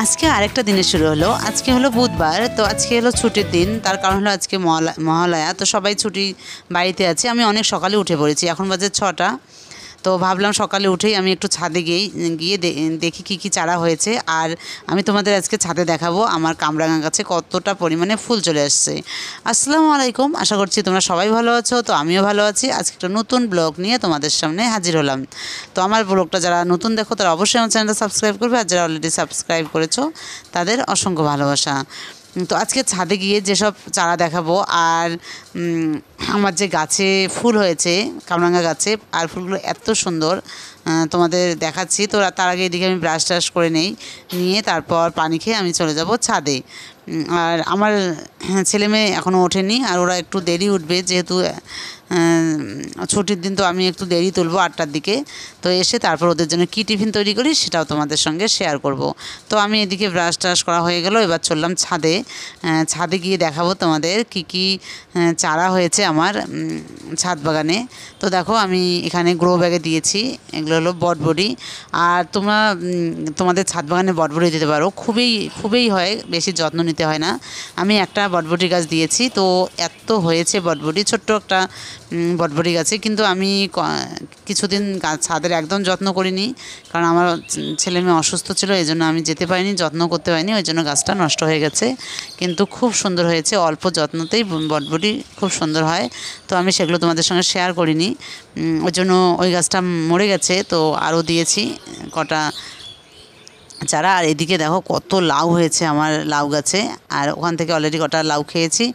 আজকে আরেকটা দিনের শুরু হলো। আজকে হলো বুধবার, তো আজকে হলো ছুটির দিন। তার কারণ হলো আজকে মহালয়া, তো সবাই ছুটি বাড়িতে আছে। আমি অনেক সকালে উঠে পড়েছি, এখন বাজে 6টা। তো ভাবলাম সকালে উঠেই আমি একটু ছাদে গিয়ে দেখি কী কী চারা হয়েছে। আর আমি তোমাদের আজকে ছাদে দেখাবো আমার কামরাঙা গাছে কতটা পরিমাণে ফুল চলে আসছে। আসসালামু আলাইকুম, আশা করছি তোমরা সবাই ভালো আছো। তো আমিও ভালো আছি। আজকে একটা নতুন ব্লগ নিয়ে তোমাদের সামনে হাজির হলাম। তো আমার ব্লগটা যারা নতুন দেখো তারা অবশ্যই আমার চ্যানেলটা সাবস্ক্রাইব করবে, আর যারা অলরেডি সাবস্ক্রাইব করেছো তাদের অসংখ্য ভালোবাসা। তো আজকে ছাদে গিয়ে যেসব চারা দেখাবো, আর আমার যে গাছে ফুল হয়েছে কামরাঙা গাছে, আর ফুলগুলো এত সুন্দর তোমাদের দেখাচ্ছি। তো তার আগে এদিকে আমি ব্রাশ টাশ করে নিয়ে তারপর পানি খেয়ে আমি চলে যাব ছাদে। আর আমার ছেলে মেয়ে এখনও ওঠেনি, আর ওরা একটু দেরি উঠবে, যেহেতু ছুটির দিন। তো আমি একটু দেরি তুলবো 8টার দিকে। তো এসে তারপর ওদের জন্য কী টিফিন তৈরি করি সেটাও তোমাদের সঙ্গে শেয়ার করব। তো আমি এদিকে ব্রাশ টাশ করা হয়ে গেল, এবার চললাম ছাদে। ছাদে গিয়ে দেখাবো তোমাদের কি কি চারা হয়েছে আমার ছাদ বাগানে। তো দেখো আমি এখানে গ্রো ব্যাগে দিয়েছি, এগুলো হলো বটবডি। আর তোমাদের ছাদ বাগানে বটবডি দিতে পারো, খুবই হয়, বেশি যত্ন নিতে হয় না। আমি একটা বটবডি গাছ দিয়েছি, তো এত হয়েছে বটবডি, ছোট্ট একটা বটবডি গাছে। কিন্তু আমি কিছুদিন ছাদের একদম যত্ন করিনি, কারণ আমার ছেলে মেয়ে অসুস্থ ছিল, এই জন্য আমি যেতে পারিনি, যত্ন করতে পারিনি, ওই জন্য গাছটা নষ্ট হয়ে গেছে। কিন্তু খুব সুন্দর হয়েছে, অল্প যত্নতেই বটবডি খুব সুন্দর হয়। তো আমি সেগুলো তোমাদের সঙ্গে শেয়ার করিনি, ওই জন্য ওই গাছটা মরে গেছে। তো আরও দিয়েছি কটা চারা। আর এদিকে দেখো কত লাউ হয়েছে আমার লাউ গাছে, আর ওখান থেকে অলরেডি কটা লাউ খেয়েছি,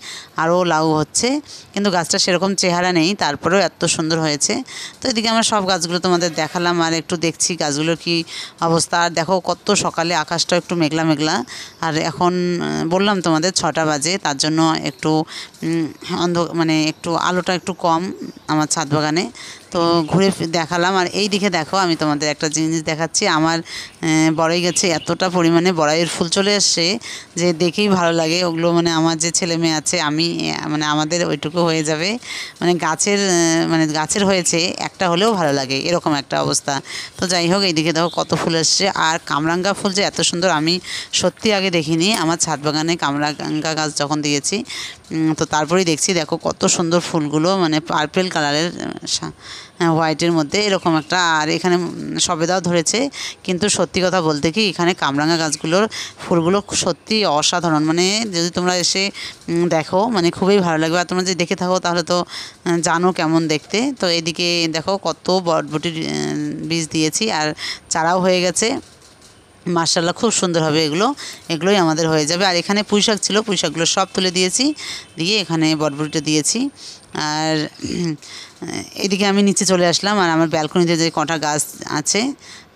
আরও লাউ হচ্ছে। কিন্তু গাছটা সেরকম চেহারা নেই, তারপরেও এত সুন্দর হয়েছে। তো এদিকে আমার সব গাছগুলো তোমাদের দেখালাম, আর একটু দেখছি গাছগুলোর কি অবস্থা। আর দেখো কত সকালে আকাশটা একটু মেঘলা মেঘলা, আর এখন বললাম তোমাদের 6টা বাজে, তার জন্য একটু মানে একটু আলোটা একটু কম আমার ছাদ বাগানে। তো ঘুরে দেখালাম। আর এই দিকে দেখো আমি তোমাদের একটা জিনিস দেখাচ্ছি, আমার বড়াই গাছে এতটা পরিমাণে বড়াইয়ের ফুল চলে আসছে যে দেখেই ভালো লাগে। ওগুলো মানে আমার যে ছেলে মেয়ে আছে, আমি মানে আমাদের ওইটুকু হয়ে যাবে, মানে গাছের হয়েছে একটা হলেও ভালো লাগে, এরকম একটা অবস্থা। তো যাই হোক, এইদিকে দেখো কত ফুল আসছে। আর কামরাঙ্গা ফুল যে এত সুন্দর আমি সত্যি আগে দেখিনি। আমার ছাদ বাগানে কামরাঙ্গা গাছ যখন দিয়েছি, তো তারপরেই দেখছি, দেখো কত সুন্দর ফুলগুলো, মানে পার্পেল কালারের হোয়াইটের মধ্যে এরকম একটা। আর এখানে সবেদাও ধরেছে। কিন্তু সত্যি কথা বলতে কি, এখানে কামরাঙা গাছগুলোর ফুলগুলো সত্যি অসাধারণ, মানে যদি তোমরা এসে দেখো মানে খুবই ভালো লাগবে। আর তোমরা যদি দেখে থাকো তাহলে তো জানো কেমন দেখতে। তো এদিকে দেখো কত বটবটির বীজ দিয়েছি, আর চারাও হয়ে গেছে। মাশাআল্লাহ খুব সুন্দর হবে এগুলোই আমাদের হয়ে যাবে। আর এখানে পুঁইশাক ছিল, পুঁইশাকগুলো সব তুলে দিয়েছি, দিয়ে এখানে বটবটিটা দিয়েছি। আর এদিকে আমি নিচে চলে আসলাম, আর আমার ব্যালকনিতে যে কটা গাছ আছে,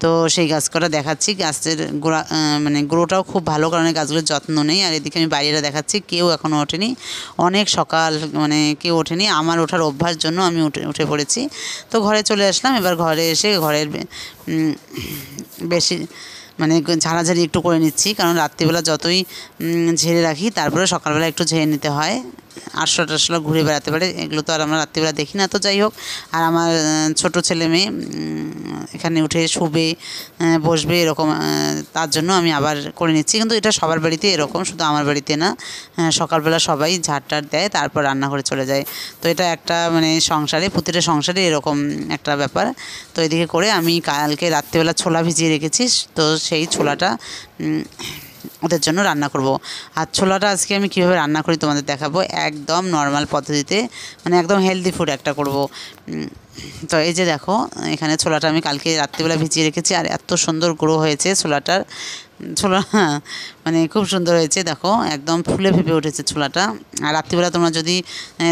তো সেই গাছ কটা দেখাচ্ছি। গাছের গোড়া মানে গ্রোটাও খুব ভালো, কারণ গাছগুলোর যত্ন নেই। আর এদিকে আমি বাইরেটা দেখাচ্ছি, কেউ এখনও ওঠেনি, অনেক সকাল, মানে কেউ ওঠেনি। আমার ওঠার অভ্যাস জন্য আমি উঠে পড়েছি। তো ঘরে চলে আসলাম। এবার ঘরে এসে ঘরের বেশি মানে ঝাড়াঝাড়ি একটু করে নিচ্ছি, কারণ রাত্রিবেলা যতই ঝেড়ে রাখি তারপরে সকালবেলা একটু ঝেড়ে নিতে হয়। আরশোলা ঘুরে বেড়াতে পারে, এগুলো তো আর আমরা রাত্রিবেলা দেখি না। তো যাই হোক, আর আমার ছোট ছেলে মেয়ে এখানে উঠে শুবে বসবে এরকম, তার জন্য আমি আবার করে নিচ্ছি। কিন্তু এটা সবার বাড়িতে এরকম, শুধু আমার বাড়িতে না। সকালবেলা সবাই ঝাড় দেয়, তারপর রান্না করে চলে যায়। তো এটা একটা মানে প্রতিটা সংসারে এরকম একটা ব্যাপার। তো এদিকে করে আমি কালকে রাত্রিবেলা ছোলা ভিজিয়ে রেখেছি, তো সেই ছোলাটা ওদের জন্য রান্না করব। আর ছোলাটা আজকে আমি কীভাবে রান্না করি তোমাদের দেখাবো, একদম নর্মাল পদ্ধতিতে, মানে একদম হেলদি ফুড একটা করব। তো এই যে দেখো, এখানে ছোলাটা আমি কালকে রাত্রিবেলা ভিজিয়ে রেখেছি, আর এত সুন্দর গ্রো হয়েছে ছোলা মানে খুব সুন্দর হয়েছে। দেখো একদম ফুলে ফেপে উঠেছে ছোলাটা। আর রাত্রিবেলা তোমরা যদি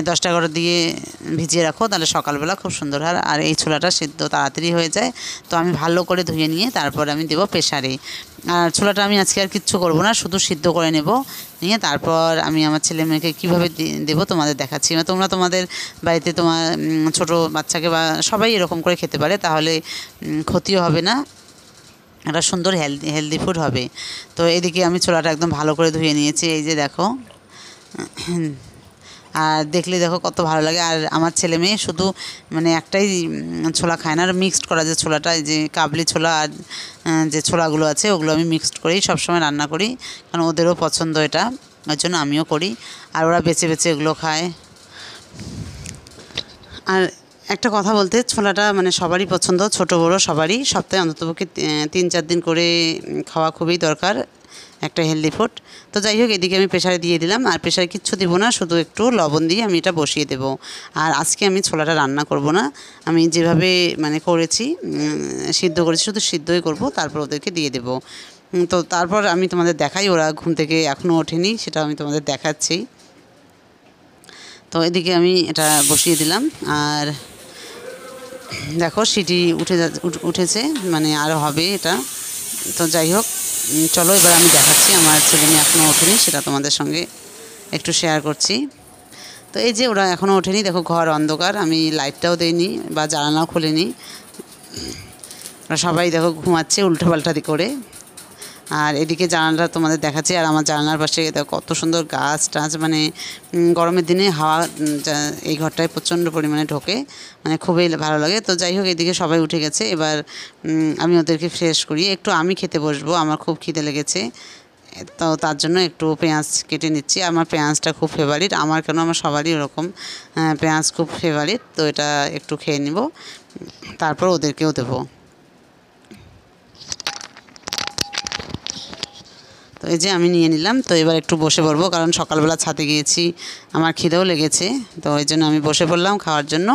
10-11 দিয়ে ভিজিয়ে রাখো, তাহলে সকালবেলা খুব সুন্দর হয়। আর এই ছোলাটা সিদ্ধ তাড়াতাড়ি হয়ে যায়। তো আমি ভালো করে ধুয়ে নিয়ে তারপর আমি দেবো প্রেসারে। আর ছোলাটা আমি আজকে আর কিচ্ছু করবো না, শুধু সিদ্ধ করে নিয়ে তারপর আমি আমার ছেলে মেয়েকে কীভাবে দেবো তোমাদের দেখাচ্ছি। তোমরা তোমাদের বাড়িতে তোমার ছোট বাচ্চাকে বা সবাই এরকম করে খেতে পারে, তাহলে ক্ষতিও হবে না, একটা সুন্দর হেলদি ফুড হবে। তো এদিকে আমি ছোলাটা একদম ভালো করে ধুয়ে নিয়েছি, এই যে দেখো। আর দেখলে দেখো কত ভালো লাগে। আর আমার ছেলে মেয়ে শুধু মানে একটাই ছোলা খায় না, আর মিক্সড করা যে ছোলাটা, যে কাবলি ছোলা আর যে ছোলাগুলো আছে ওগুলো আমি মিক্সড করেই সবসময় রান্না করি, কারণ ওদেরও পছন্দ এটা, ওর জন্য আমিও করি। আর ওরা বেছে বেছে এগুলো খায়। আর একটা কথা বলতে, ছোলাটা মানে সবারই পছন্দ, ছোট বড় সবারই, সপ্তাহে অন্ততপক্ষে 3-4 দিন করে খাওয়া খুবই দরকার, একটা হেলদি ফুড। তো যাই হোক, এদিকে আমি প্রেসারে দিয়ে দিলাম, আর প্রেসারে কিচ্ছু দিব না, শুধু একটু লবণ দিয়ে আমি এটা বসিয়ে দেব। আর আজকে আমি ছোলাটা রান্না করব না, আমি যেভাবে মানে করেছি সিদ্ধ করেছি, শুধু সিদ্ধই করব, তারপর ওদেরকে দিয়ে দেব। তো তারপর আমি তোমাদের দেখাই, ওরা ঘুম থেকে এখনও ওঠেনি, সেটা আমি তোমাদের দেখাচ্ছি। তো এদিকে আমি এটা বসিয়ে দিলাম, আর দেখো সিটি উঠেছে, মানে আরও হবে এটা। তো যাই হোক, চলো এবার আমি দেখাচ্ছি, আমার ছেলে মেয়ে এখনও ওঠেনি, সেটা তোমাদের সঙ্গে একটু শেয়ার করছি। তো এই যে ওরা এখনও ওঠেনি, দেখো ঘর অন্ধকার, আমি লাইটটাও দেইনি বা জানালাও খুলিনি, ওরা সবাই দেখো ঘুমাচ্ছে উল্টোপাল্টা করে। আর এদিকে জানালাটা তোমাদের দেখাচ্ছি, আর আমার জানালার পাশে দেখো কত সুন্দর গাছ টাছ, মানে গরমের দিনে হাওয়া এই ঘরটায় প্রচণ্ড পরিমাণে ঢোকে, মানে খুবই ভালো লাগে। তো যাই হোক, এদিকে সবাই উঠে গেছে, এবার আমি ওদেরকে ফ্রেশ করি, একটু আমি খেতে বসবো, আমার খুব খিদে লেগেছে। তো তার জন্য একটু পেঁয়াজ কেটে নিচ্ছি, আমার পেঁয়াজটা খুব ফেভারিট, আমার কেন আমার সবারই ওরকম পেঁয়াজ খুব ফেভারিট। তো এটা একটু খেয়ে নিব, তারপর ওদেরকেও দেবো। তো এই যে আমি নিয়ে নিলাম, তো এবার একটু বসে পড়বো, কারণ সকালবেলা ছাদে গিয়েছি, আমার খিদেও লেগেছে, তো ওই জন্য আমি বসে পড়লাম খাওয়ার জন্য।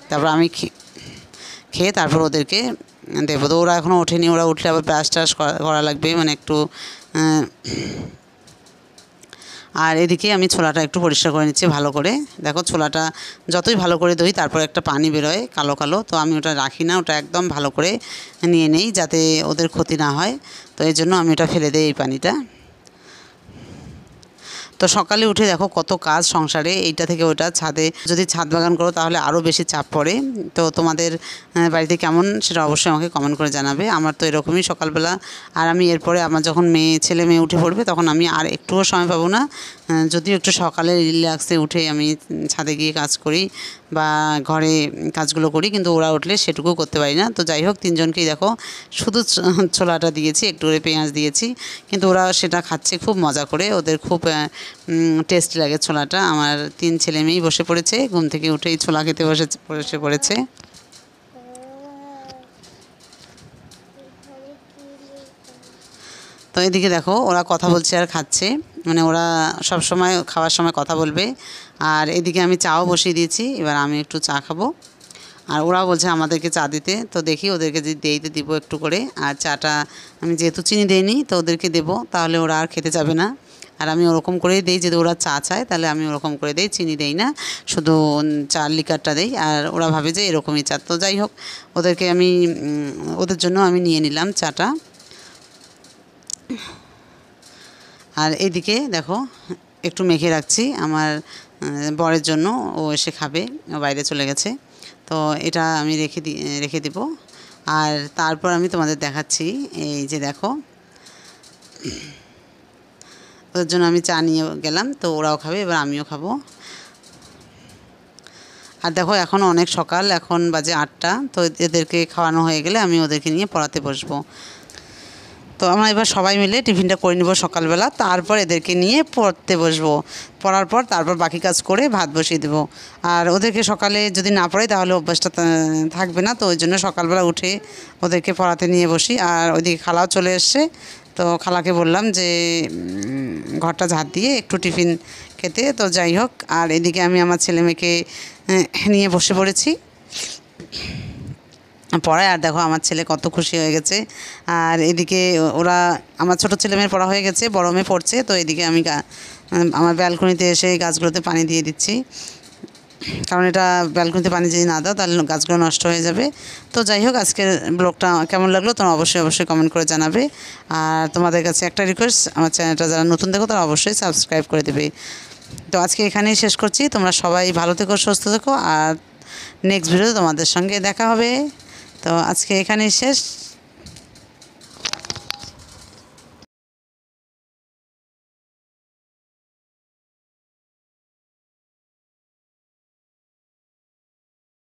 তারপর আমি খেয়ে তারপর ওদেরকে দেবো। তো ওরা এখনও ওঠেনি, ওরা উঠলে আবার ব্রাশ টাশ করা লাগবে, মানে একটু। আর এদিকে আমি ছোলাটা একটু পরিষ্কার করে নিচ্ছি ভালো করে। দেখো ছোলাটা যতই ভালো করে ধুই, তারপর একটা পানি বেরোয় কালো কালো, তো আমি ওটা রাখি না, ওটা একদম ভালো করে নিয়ে নেই, যাতে ওদের ক্ষতি না হয়। তো এই জন্য আমি ওটা ফেলে দিই এই পানিটা। তো সকালে উঠে দেখো কত কাজ সংসারে, এইটা থেকে ওটা, ছাদে যদি ছাদ বাগান করো তাহলে আরও বেশি চাপ পড়ে। তো তোমাদের বাড়িতে কেমন সেটা অবশ্যই আমাকে কমেন্ট করে জানাবে। আমার তো এরকমই সকালবেলা। আর আমি এরপরে আমার যখন ছেলে মেয়ে উঠে পড়বে, তখন আমি আর একটুও সময় পাবো না, যদিও একটু সকালে রিল্যাক্সে উঠে আমি ছাদে গিয়ে কাজ করি বা ঘরে কাজগুলো করি, কিন্তু ওরা উঠলে সেটুকু করতে পারি না। তো যাই হোক, তিনজনকেই দেখো শুধু ছোলাটা দিয়েছি, একটু করে পেঁয়াজ দিয়েছি, কিন্তু ওরা সেটা খাচ্ছে খুব মজা করে, ওদের খুব টেস্টি লাগে ছোলাটা। আমার 3 ছেলে মেয়েই বসে পড়েছে, ঘুম থেকে উঠেই ছোলা খেতে বসে পড়েছে। তো এদিকে দেখো ওরা কথা বলছে আর খাচ্ছে, মানে ওরা সব সময় খাওয়ার সময় কথা বলবে। আর এদিকে আমি চাও বসিয়ে দিয়েছি, এবার আমি একটু চা খাবো, আর ওরাও বলছে আমাদেরকে চা দিতে। তো দেখি ওদেরকে যদি দিতে দিব একটু করে। আর চাটা আমি যেহেতু চিনি দিইনি, তো ওদেরকে দেবো, তাহলে ওরা আর খেতে যাবে না। আর আমি ওরকম করেই দিই, যদি ওরা চা চায় তাহলে আমি ওরকম করে দিই, চিনি দেই না, শুধু চার লিকারটা দিই, আর ওরা ভাবে যে এরকমই চা। তো যাই হোক, ওদেরকে আমি ওদের জন্য আমি নিয়ে নিলাম চাটা। আর এদিকে দেখো একটু মেখে রাখছি আমার বরের জন্য, ও এসে খাবে, ও বাইরে চলে গেছে। তো এটা আমি রেখে দিব। আর তারপর আমি তোমাদের দেখাচ্ছি, এই যে দেখো ওদের জন্য আমি চা নিয়ে গেলাম, তো ওরাও খাবে, এবার আমিও খাবো। আর দেখো এখন অনেক সকাল, এখন বাজে 8টা। তো এদেরকে খাওয়ানো হয়ে গেলে আমি ওদেরকে নিয়ে পড়াতে বসবো। তো আমরা এবার সবাই মিলে টিফিনটা করে নিব সকালবেলা, তারপর এদেরকে নিয়ে পড়তে বসবো, পড়ার পর তারপর বাকি কাজ করে ভাত বসিয়ে দেবো। আর ওদেরকে সকালে যদি না পড়াই তাহলে অভ্যাসটা থাকবে না, তো ওই জন্য সকালবেলা উঠে ওদেরকে পড়াতে নিয়ে বসি। আর ওইদিকে খালাও চলে এসছে, তো খালাকে বললাম যে ঘরটা ঝাড় দিয়ে একটু টিফিন খেতে। তো যাই হোক, আর এদিকে আমি আমার ছেলে মেয়েকে নিয়ে বসে পড়েছি পড়ায়। আর দেখো আমার ছেলে কত খুশি হয়ে গেছে। আর এদিকে ওরা, আমার ছোটো ছেলে মেয়ের পড়া হয়ে গেছে, বড় মেয়ে পড়ছে। তো এদিকে আমি আমার ব্যালকনিতে এসে গাছগুলোতে পানি দিয়ে দিচ্ছি, কারণ এটা ব্যালকনিতে পানি যদি না দাও তাহলে গাছগুলো নষ্ট হয়ে যাবে। তো যাই হোক, আজকের ব্লগটা কেমন লাগলো তোমরা অবশ্যই কমেন্ট করে জানাবে। আর তোমাদের কাছে একটা রিকোয়েস্ট, আমার চ্যানেলটা যারা নতুন দেখো তারা অবশ্যই সাবস্ক্রাইব করে দেবে। তো আজকে এখানেই শেষ করছি, তোমরা সবাই ভালো থেকো, সুস্থ থেকো, আর নেক্সট ভিডিওতে তোমাদের সঙ্গে দেখা হবে। তো আজকে এখানেই শেষ।